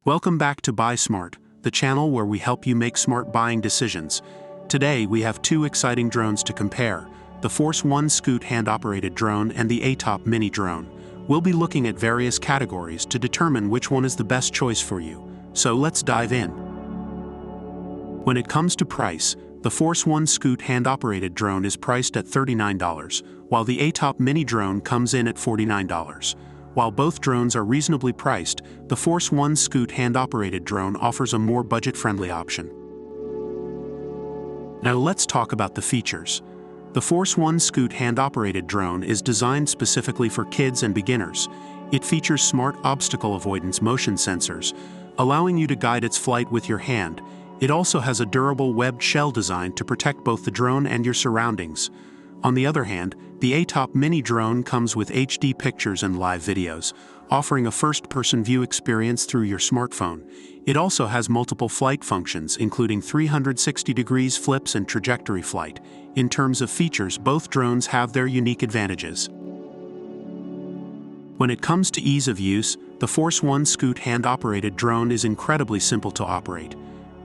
Welcome back to Buy Smart, the channel where we help you make smart buying decisions. Today we have two exciting drones to compare, the Force1 Scoot hand-operated drone and the ATTOP mini drone. We'll be looking at various categories to determine which one is the best choice for you. So let's dive in. When it comes to price, the Force1 Scoot hand-operated drone is priced at $39, while the ATTOP mini drone comes in at $49. While both drones are reasonably priced, the Force1 Scoot hand-operated drone offers a more budget-friendly option. Now let's talk about the features. The Force1 Scoot hand-operated drone is designed specifically for kids and beginners. It features smart obstacle avoidance motion sensors, allowing you to guide its flight with your hand. It also has a durable webbed shell design to protect both the drone and your surroundings. On the other hand, the ATTOP mini drone comes with HD pictures and live videos, offering a first-person view experience through your smartphone. It also has multiple flight functions, including 360 degrees flips and trajectory flight. In terms of features, both drones have their unique advantages. When it comes to ease of use, the Force1 Scoot hand-operated drone is incredibly simple to operate.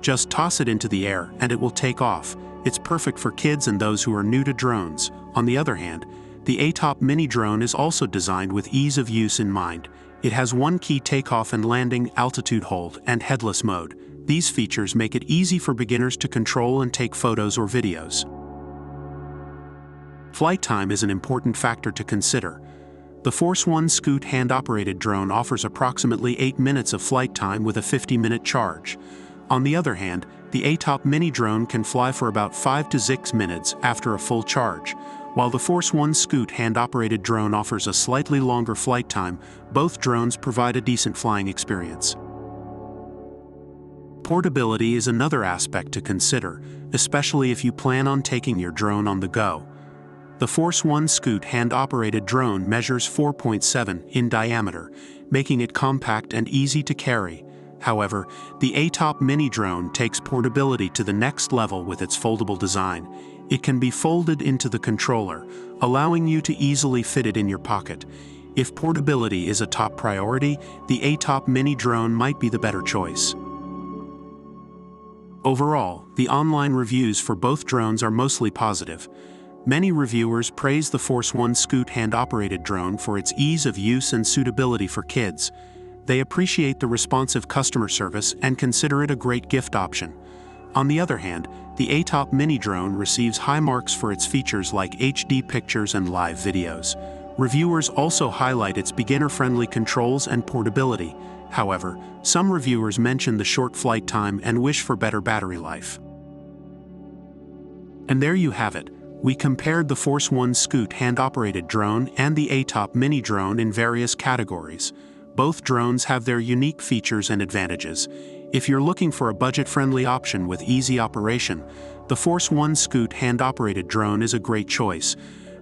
Just toss it into the air and it will take off. It's perfect for kids and those who are new to drones. On the other hand, the ATTOP mini drone is also designed with ease of use in mind. It has one-key takeoff and landing, altitude hold, and headless mode. These features make it easy for beginners to control and take photos or videos. Flight time is an important factor to consider. The Force1 Scoot hand-operated drone offers approximately 8 minutes of flight time with a 50-minute charge. On the other hand, the ATTOP mini drone can fly for about 5 to 6 minutes after a full charge. While the Force1 Scoot hand-operated drone offers a slightly longer flight time, both drones provide a decent flying experience. Portability is another aspect to consider, especially if you plan on taking your drone on the go. The Force1 Scoot hand-operated drone measures 4.7 in diameter, making it compact and easy to carry. However, the ATTOP mini drone takes portability to the next level with its foldable design. It can be folded into the controller, allowing you to easily fit it in your pocket. If portability is a top priority, the ATTOP mini drone might be the better choice. Overall, the online reviews for both drones are mostly positive. Many reviewers praise the Force1 Scoot hand-operated drone for its ease of use and suitability for kids. They appreciate the responsive customer service and consider it a great gift option. On the other hand, the ATTOP mini drone receives high marks for its features like HD pictures and live videos. Reviewers also highlight its beginner-friendly controls and portability. However, some reviewers mention the short flight time and wish for better battery life. And there you have it. We compared the Force1 Scoot hand-operated drone and the ATTOP mini drone in various categories. Both drones have their unique features and advantages. If you're looking for a budget-friendly option with easy operation, the Force1 Scoot hand-operated drone is a great choice.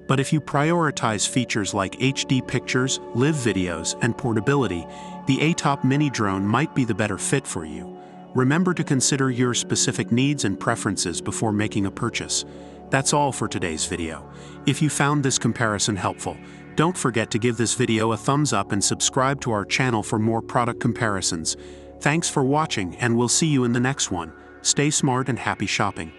But if you prioritize features like HD pictures, live videos, and portability, the ATTOP mini drone might be the better fit for you. Remember to consider your specific needs and preferences before making a purchase. That's all for today's video. If you found this comparison helpful, don't forget to give this video a thumbs up and subscribe to our channel for more product comparisons. Thanks for watching, and we'll see you in the next one. Stay smart and happy shopping.